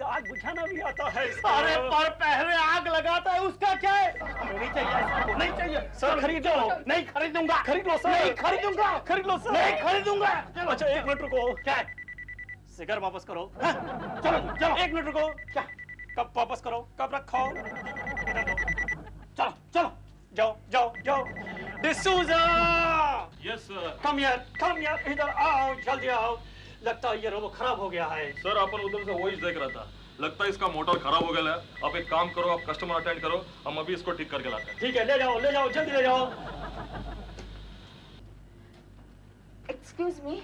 आग बुझाना भी आता है। अरे पर पहले आग लगाता है, उसका क्या है? नहीं चाहिए, नहीं चाहिए। सर खरीदो। नहीं खरीदूंगा। खरीद लो सर। नहीं खरीदूंगा। खरीद लो सर। नहीं खरीदूंगा। अच्छा 1 मिनट रुको। क्या? सिगार वापस करो। चलो 1 मिनट रुको। क्या? कब वापस करो, कब रखो। चलो जाओ। D'Souza, yes sir. कम यार, इधर आओ, जल्दी आओ। लगता है ये रोबो खराब हो गया है। सर अपन उधर से वही देख रहा था, लगता है इसका मोटर खराब हो गया है। आप एक काम करो, आप कस्टमर अटेंड करो, हम अभी इसको ठीक करके लाते हैं। ठीक है, ले जाओ, जल्दी ले जाओ। Excuse me,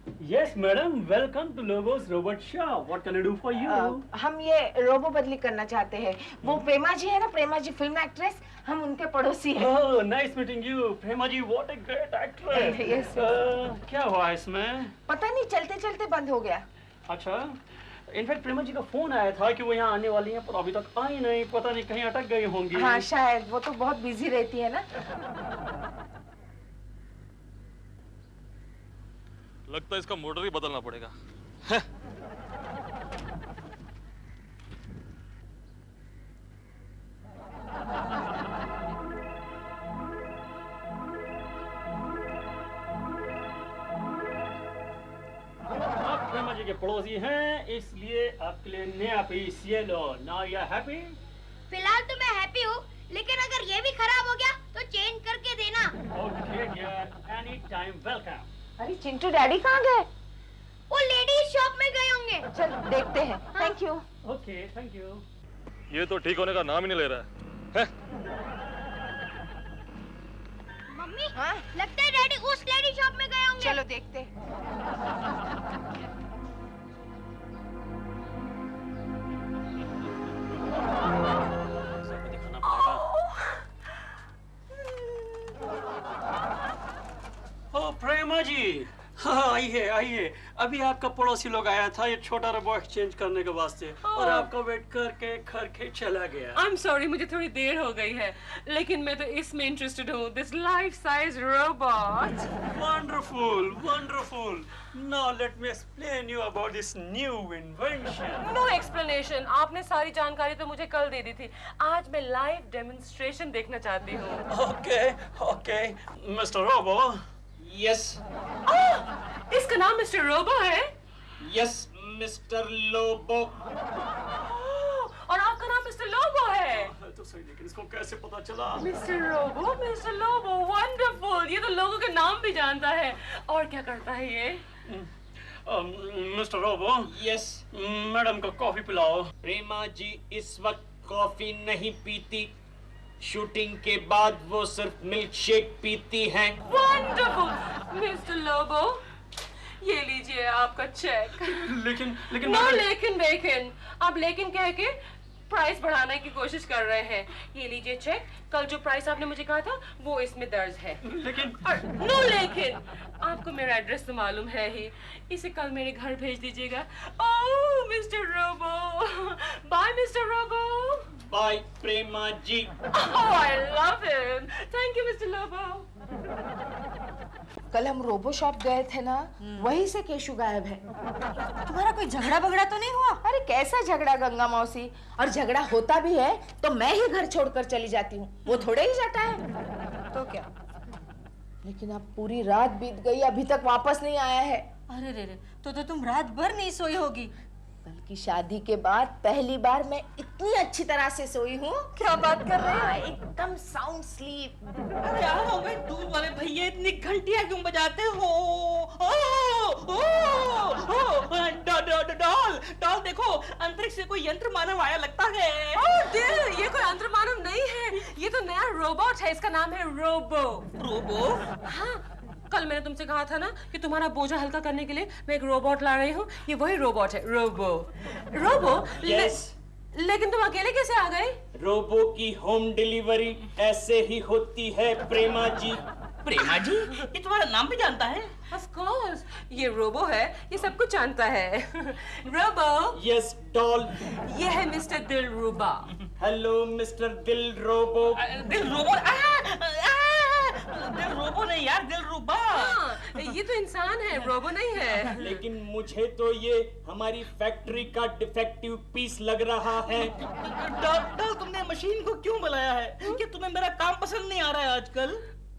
Yes, madam. Welcome to Lobo's Robot Shop. What can I do for you? हम ये रोबो बदली करना चाहते हैं। वो प्रेमा जी है ना, प्रेमा जी फिल्म एक्ट्रेस, हम उनके पड़ोसी हैं। Oh, nice meeting you, Prema ji. What a great actress. Yes. क्या हुआ इसमें? पता नहीं, चलते चलते बंद हो गया। अच्छा. इनफैक्ट प्रेमा जी का फोन आया था कि वो यहाँ आने वाली हैं, पर अभी तक आई नहीं. पता नहीं कहीं अटक गई होंगी. हाँ शायद, वो तो बहुत बिजी रहती है ना. लगता है इसका मोटर ही बदलना पड़ेगा. आप प्रेमा जी के पड़ोसी हैं, इसलिए आपके लिए नया पीस ये लो. Now you are happy? फिलहाल तो मैं हैप्पी हूँ, लेकिन अगर ये भी खराब हो गया तो चेंज करके देना. Okay dear, any time welcome. अरे चिंटू डैडी कहाँ गए? वो लेडीज शॉप में गए होंगे. चल देखते हैं. Thank you. Okay, thank you. ये तो ठीक होने का नाम ही नहीं ले रहा है. मम्मी, लगता है डैडी उस लेडी शॉप में गए होंगे. चलो देखते हैं. ओ प्रेमा जी, हाँ आइए आइए. अभी आपका पड़ोसी लोग आया था ये छोटा रोबो एक्सचेंज करने के वास्ते, और आपका वेट करके करके चला गया. I'm sorry, मुझे थोड़ी देर हो गई है, लेकिन मैं तो इसमें इंटरेस्टेड हूँ. This life size robot. Wonderful, wonderful. Now let me explain you about this new invention. No explanation. आपने सारी जानकारी तो मुझे कल दे दी थी. आज मैं लाइव डेमोन्स्ट्रेशन देखना चाहती हूँ. Okay, okay, Mr. Robo. Yes. इसका नाम मिस्टर रोबो है? Yes, Mr. Lobo. और आपका नाम मिस्टर लोबो है? तो सही, लेकिन इसको कैसे पता चला? Mister Robo, mister Lobo, wonderful. ये तो लोगों के नाम भी जानता है. और क्या करता है ये? Mister Robo. Yes. मैडम को कॉफी पिलाओ. प्रेमा जी इस वक्त कॉफी नहीं पीती. शूटिंग के बाद वो सिर्फ मिल्क शेक पीती हैं. वंडरफुल. मिस्टर लोबो, ये लीजिए आपका चेक. लेकिन नो लेकिन आप लेकिन कह के प्राइस बढ़ाने की कोशिश कर रहे हैं. ये लीजिए चेक. कल जो प्राइस आपने मुझे कहा था वो इसमें दर्ज है. लेकिन नो लेकिन आपको मेरा एड्रेस तो मालूम है ही. इसे कल मेरे घर भेज दीजिएगा. Oh mister robo. Bye mister robo. Bye Prema ji. Oh I love him. Thank you mister Lobo. कल हम रोबो शॉप गए थे ना, वहीं से केशु गायब है. तुम्हारा कोई झगड़ा बगड़ा तो नहीं हुआ? अरे कैसा झगड़ा गंगा मौसी. और झगड़ा होता भी है तो मैं ही घर छोड़कर चली जाती हूँ, वो थोड़े ही जाता है. तो क्या? लेकिन अब पूरी रात बीत गई, अभी तक वापस नहीं आया है. अरे रे रे, तो तुम रात भर नहीं सोई होगी. कल की शादी के बाद पहली बार मैं इतनी अच्छी तरह से सोई हूँ. क्या बात कर रहे हो? एकदम साउंड स्लीप. अरे आओ भाई, दूध वाले भैया इतनी घंटियां क्यों बजाते हो? डॉल देखो, अंतरिक्ष से कोई यंत्र मानव आया लगता है. दिल, ये कोई यंत्र मानव नहीं है. ये तो नया रोबोट है. इसका नाम है रोबो. रोबो? हाँ, कल मैंने तुमसे कहा था ना कि तुम्हारा बोझा हल्का करने के लिए मैं एक रोबोट ला रही हूँ. ये वही रोबोट है. रोबो. Yes. लेकिन तुम अकेले कैसे आ गए? रोबो की होम डिलीवरी ऐसे ही होती है प्रेमा जी. प्रेमा जी, ये तुम्हारा नाम भी जानता है? Of course, ये रोबो है, ये सब कुछ जानता है. रोबो. Yes, doll. ये है mister Dilruba. Hello mister Dilrobo. Dilrobo? Dilrobo नहीं यार, दिलरुबा. ये तो इंसान है, रोबो नहीं है. लेकिन मुझे तो ये हमारी फैक्ट्री का डिफेक्टिव पीस लग रहा है. डॉल, तुमने मशीन को क्यों बुलाया है? क्या तुम्हें मेरा काम पसंद नहीं आ रहा है आजकल?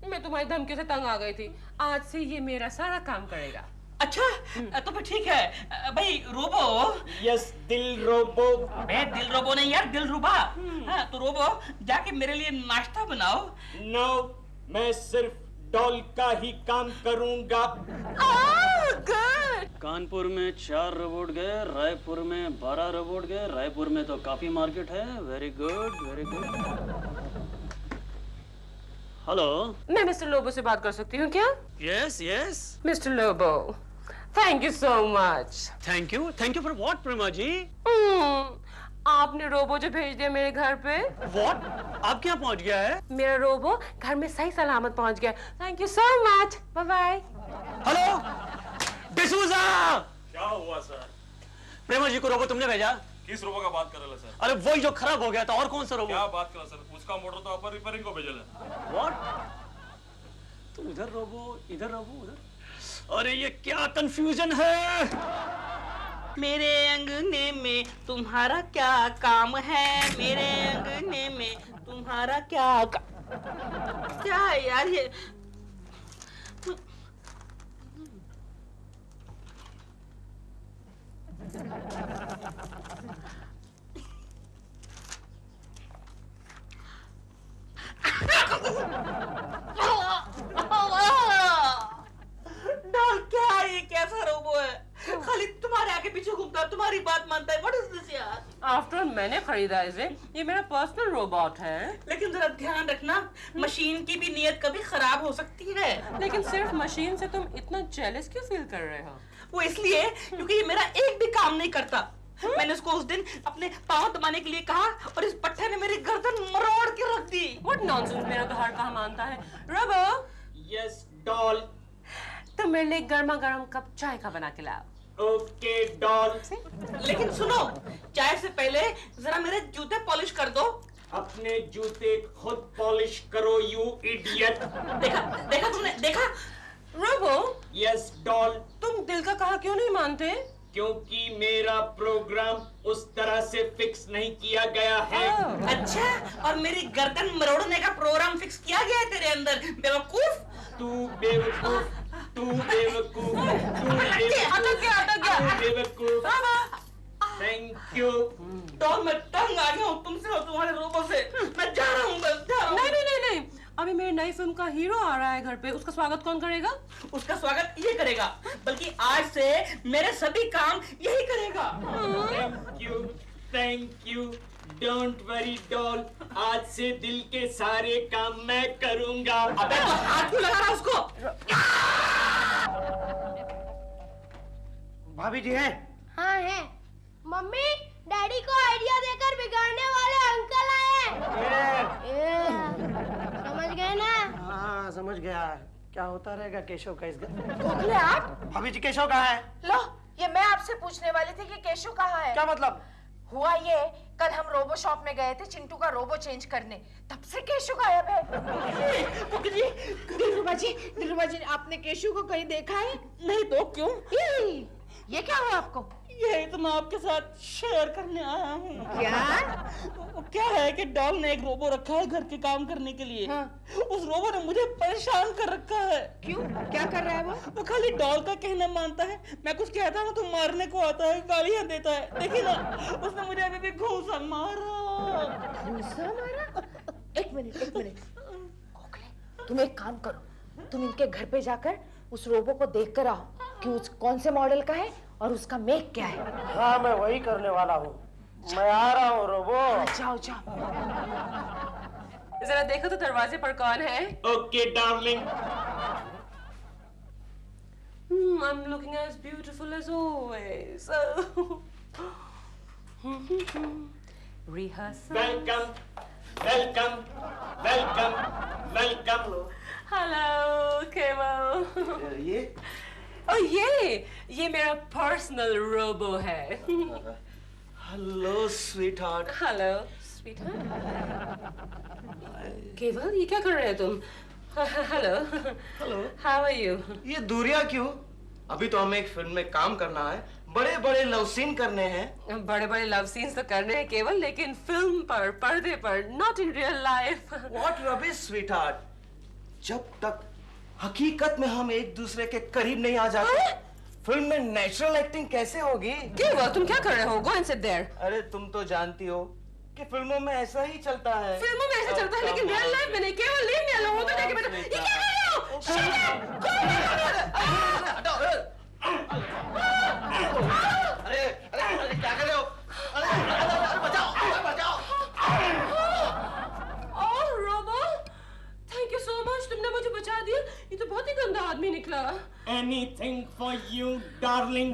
मैं तुम्हारी धमकी से तंग आ गई थी. आज से ये मेरा सारा काम करेगा. अच्छा, तो फिर ठीक है. भाई रोबो. यस दिल रोबो. मैं दिल रोबो नहीं यार, दिलरुबा. हाँ, तो रोबो जाके मेरे लिए नाश्ता बनाओ. नो, मैं सिर्फ डॉल का ही काम करूंगा. गुड. कानपुर में 4 रोबोट गए, रायपुर में 12 रोबोट गए. रायपुर में तो काफी मार्केट है. Very good, very good. Hello, मैं मिस्टर लोबो से बात कर सकती हूँ क्या? Yes yes. Mister Lobo, thank you so much. Thank you for what Prema ji? आपने रोबो जो भेज दिया मेरे घर पे। व्हाट? आप क्या पहुंच गया है? मेरा रोबो घर में सही सलामत पहुंच गया। Thank you so much. Bye bye. Hello D'Souza. क्या हुआ सर? प्रेमा जी को रोबो तुमने भेजा? किस रोबो का बात कर रहे हो सर? अरे वही जो खराब हो गया था। और कौन सा रोबो? क्या बात कर रहे हो सर? उसका मोटर तो आप रिपेयरिंग को भेजल है। व्हाट? तुम इधर रोबो इधर रोबो उधर। अरे ये क्या कंफ्यूजन है? मेरे अंगने में तुम्हारा क्या काम है? मेरे अंगने में तुम्हारा क्या है यार ये? डॉल क्या है ये? कैसा रोबो है? खाली तुम्हारे आगे पीछे घूमता है, तुम्हारी बात मानता है। What is this यार? आफ्टर ऑल मैंने खरीदा इसे। ये मेरा पर्सनल रोबोट है। लेकिन जरा ध्यान रखना, मशीन की भी नीयत कभी खराब हो सकती है। लेकिन सिर्फ मशीन से तुम इतना जेलस क्यों फील कर रहे हो? वो इसलिए क्योंकि ये मेरा एक भी काम नहीं करता। मैंने उसको उस दिन अपने पाँव दबाने के लिए कहा और इस पट्टे ने मेरी गर्दन मरोड़ के रख दी। What nonsense, मेरा तो हर कहा मानता है। रोबो। Yes doll. तुम मेरे लिए गर्मा गर्म कप चाय का बना के लाओ। Okay doll. लेकिन सुनो, चाय से पहले जरा मेरे जूते पॉलिश कर दो। अपने जूते खुद पॉलिश करो यू इडियट। देखा तुमने? देखा? रोबो। Yes doll. तुम दिल का कहा क्यों नहीं मानते? क्योंकि मेरा प्रोग्राम उस तरह से फिक्स नहीं किया गया है। अच्छा, और मेरी गर्दन मरोड़ने का प्रोग्राम फिक्स किया गया है तेरे अंदर, बेवकूफ। तू बेवकूफ, तू बेवकूफ, तू बेवकूफ। Thank you. डॉल मैं तंग आ गया हूँ तुमसे और तुम्हारे रोबो से। मैं जा रहा हूँ, बस जा रहा हूँ। नहीं। अभी मेरी नई फिल्म का हीरो आ रहा है घर पे। उसका स्वागत कौन करेगा? उसका स्वागत ये करेगा, बल्कि आज से मेरे सभी काम यही करेगा। Thank you. Don't worry doll, आज से दिल के सारे काम मैं करूंगा। अबे तो हाथ क्यों लगा रहा उसको? भाभी जी हैं? हाँ है। मम्मी डैडी को आइडिया देकर बिगाड़ने वाले अंकल आए हैं। समझ गए ना? हाँ समझ गया। क्या होता रहेगा केशव का इस घर? गोखले आप? भाभी जी केशव कहाँ है? लो, ये मैं आपसे पूछने वाली थी कि केशव कहाँ है? क्या मतलब? हुआ ये, कल हम रोबो शॉप में गए थे चिंटू का रोबो चेंज करने, तब से केशव गायब है। दिलरुबा जी, आपने केशव को कहीं देखा है? नहीं तो क्यों? ये क्या हुआ आपको? यही तो मैं आपके साथ शेयर करने आया हूँ। क्या है कि डॉल ने एक रोबो रखा है घर के काम करने के लिए। हाँ। उस रोबो ने मुझे परेशान कर रखा है। क्यों? क्या कर रहा है वो खाली डॉल का कहना मानता है। मैं कुछ कहता हूँ तो मारने को आता है, गालियाँ देता है। देखिए ना, उसने मुझे अभी भी घूंसा मारा। एक मिनट गोखले, तुम एक काम करो, तुम इनके घर पे जाकर उस रोबो को देख कर आओ कि उस कौन से मॉडल का है और उसका मेक क्या है। हाँ मैं वही करने वाला हूँ। मैं आ रहा हूँ रोबो। जाओ। जरा देखो तो दरवाजे पर कौन है। Okay darling. I'm looking as beautiful as always. Rehearsal. Welcome. Hello, Kevo. ये? ये मेरा पर्सनल रोबो है। Hello sweetheart. Hello sweetheart. केवल ये क्या कर रहे हो तुम? हेलो। How are you? ये दूरियां क्यों? अभी तो हमें एक फिल्म में काम करना है, बड़े बड़े लव सीन करने हैं। बड़े बड़े लव सीन्स तो करने हैं केवल, लेकिन फिल्म पर, पर्दे पर, not in real life. What rubbish sweetheart, जब तक हकीकत में हम एक दूसरे के करीब नहीं आ जाते, फिल्म में नेचुरल एक्टिंग कैसे होगी? केवल तुम क्या कर रहे हो? Go and sit there. अरे तुम तो जानती हो कि फिल्मों में ऐसा ही चलता है। फिल्मों में ऐसा चलता है, लेकिन रियल लाइफ में नहीं। केवल लीव मी अलोन। होता है कि ये क्या कर रहे हो? अरे क्या कर रहे हो? बचाओ। Oh robo, thank you so much, तुमने मुझे बचा दिया। ये तो बहुत ही गंदा आदमी निकला। anything for you, darling.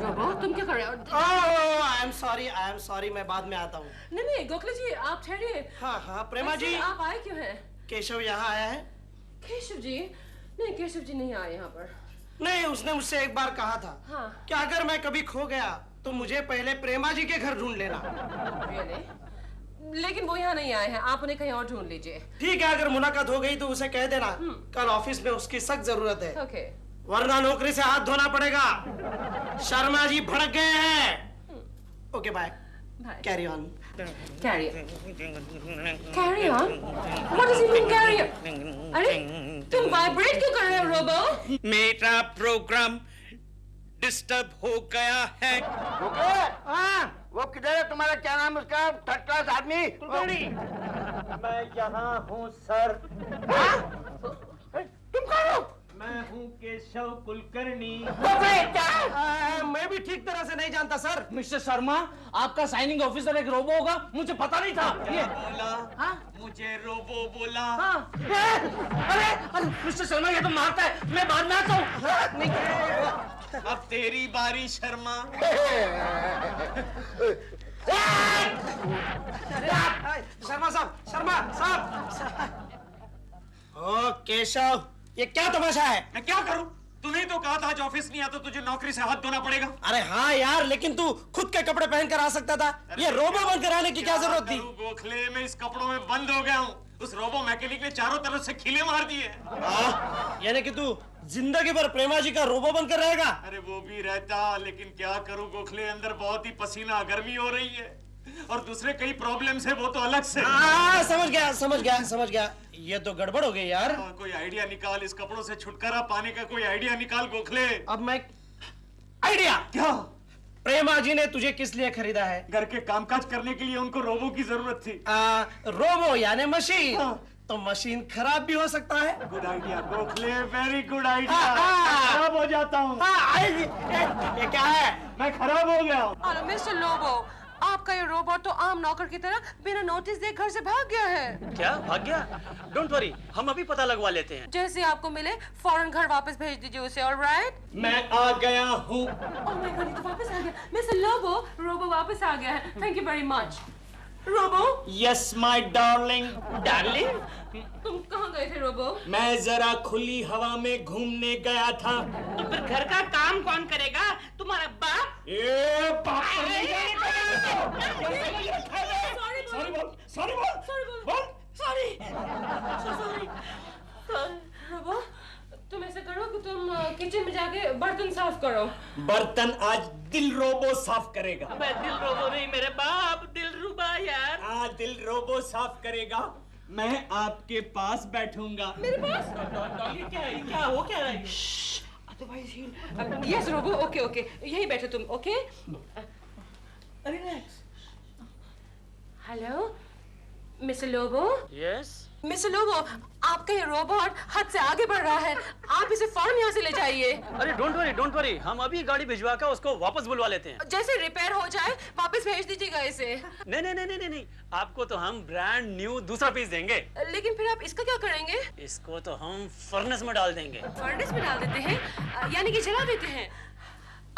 Robo तुम क्या कर रहे हो? आई एम सॉरी, मैं बाद में आता हूँ। नहीं गोखले जी आप ठहरिए। हाँ प्रेमा जी, आप आए क्यों हैं? केशव यहाँ आया है? केशव जी? नहीं केशव जी नहीं आए यहाँ पर। नहीं, उसने मुझसे एक बार कहा था कि अगर मैं कभी खो गया तो मुझे पहले प्रेमा जी के घर ढूंढ लेना। लेकिन वो यहाँ नहीं आए हैं, आप उन्हें कहीं और ढूंढ लीजिए। ठीक है, अगर मुलाकात हो गई तो उसे कह देना कल ऑफिस में उसकी सख्त जरूरत है। ओके। वरना नौकरी से हाथ धोना पड़ेगा। शर्मा जी भड़क गए हैं। Okay bye. Carry on. Carry on? What does he mean carry on? अरे तुम वाइब्रेट क्यों कर रहे हो रोबो? मेरा प्रोग्राम डिस्टर्ब हो गया है। वो किधर है तुम्हारा, क्या नाम उसका, थर्ड क्लास आदमी? मैं यहाँ हूँ सर। तुम कौन हो? मैं हूँ केशव कुलकर्णी। मैं भी ठीक तरह से नहीं जानता सर। मिस्टर शर्मा, आपका साइनिंग ऑफिसर एक रोबो होगा, मुझे पता नहीं था। ये बोला मुझे रोबो बोला। अरे मिस्टर शर्मा ये तो मारता है, मैं बाद में आता हूँ। अब तेरी बारी शर्मा। शर्मा साहब। ओ केशव, ये क्या तमाशा है? मैं क्या करूं? तूने तो कहा था आज ऑफिस नहीं आता तुझे नौकरी से हाथ धोना पड़ेगा। अरे हाँ यार, लेकिन तू खुद के कपड़े पहनकर आ सकता था। ये रोबो बनकर आने की क्या जरूरत थी? गोखले में इस कपड़ों में बंद हो गया हूँ। उस रोबो मैकेनिक ने चारों तरफ से खीले मार दिए। यानी कि तू जिंदगी भर प्रेमा जी का रोबो बनकर रहेगा? अरे वो भी रहता, लेकिन क्या करूं गोखले, अंदर बहुत ही पसीना गर्मी हो रही है और दूसरे कई प्रॉब्लम्स है, वो तो अलग से। समझ गया। ये तो गड़बड़ हो गई यार। कोई आइडिया निकाल, इस कपड़ों से छुटकारा पाने का कोई आइडिया निकाल गोखले। अब मैं आइडिया क्या? प्रेमा जी ने तुझे किस लिए खरीदा है? घर के कामकाज करने के लिए उनको रोबो की जरूरत थी। रोबो यानी मशीन। तो मशीन खराब भी हो सकता है। Good idea Gokhale, very good idea. खराब हो जाता हूँ। ये क्या है? मैं खराब हो गया हूँ। अरे मिस्टर लोबो, आपका ये रोबोट तो आम नौकर की तरह बिना नोटिस दे घर से भाग गया है। क्या भाग गया? डोंट वरी, हम अभी पता लगवा लेते हैं। जैसे आपको मिले फौरन घर वापस भेज दीजिए उसे। ऑलराइट? मैं आ गया हूँ। ओह माय गॉड, ये तो वापस आ गया। मिस्टर लोबो, रोबो वापस आ गया है। Thank you very much. Robo? Yes my darling. Darling? तुम कहाँ गए थे रोबो? मैं जरा खुली हवा में घूमने गया था। तो फिर घर का काम कौन करेगा? तुम्हारा बाप? रोबो, तुम ऐसा करो कि तुम किचन में जाके बर्तन साफ करो। बर्तन आज दिल रोबो साफ करेगा। मैं दिल रोबो नहीं, मेरे बाप दिल रुबा यार। दिल रोबो साफ करेगा। मैं आपके पास बैठूंगा। मेरे पास? ये क्या हो क्या रहा है? यस रोबो, ओके यही बैठो तुम। Okay relax. Hello mister Lobo. Yes mister Lobo, आपका ये रोबोट हद से आगे बढ़ रहा है, आप इसे फौरन यहाँ से ले जाइए। अरे डोंट वरी, हम अभी गाड़ी भिजवा कर उसको वापस बुलवा लेते हैं। जैसे रिपेयर हो जाए वापस भेज दीजिएगा इसे। नहीं, आपको तो हम ब्रांड न्यू दूसरा पीस देंगे। लेकिन फिर आप इसका क्या करेंगे? इसको तो हम फर्नेस में डाल देंगे। फर्नेस में डाल देते हैं? यानी कि जला देते हैं?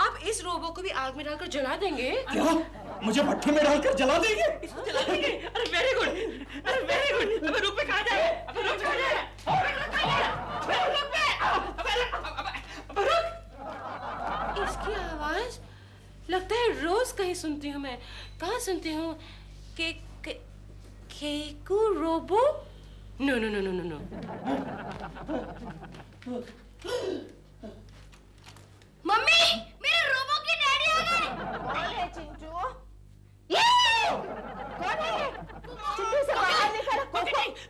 आप इस रोबो को भी आग में डालकर जला देंगे? क्या? मुझे भट्टी में डालकर जला देंगे? इसको जला देंगे? अरे वेरी गुड। अबे रुक पे कहाँ जाए? इसकी आवाज लगता है रोज कहीं सुनती हूँ मैं। कहाँ सुनती हूँ? केकू रोबो? नो। मम्मी, मेरे रोबो के डैडी आ गए। कौन है चिंटू? कौन है? चिंटू से बाहर निकल।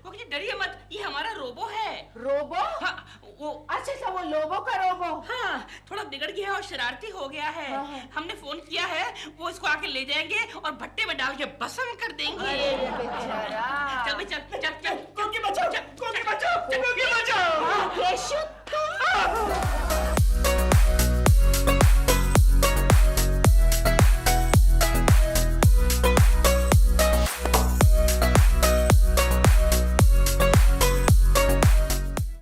कोकी डरिए मत, ये हमारा रोबो है। रोबो? हाँ, वो अच्छा वो लोबो का रोबो। हाँ, थोड़ा बिगड़ गया है और शरारती हो गया है। हमने फोन किया है, वो इसको आके ले जाएंगे और भट्टे में डाल के भस्म कर देंगे। अरे बेचारा। चल कोकी बचाओ। केशव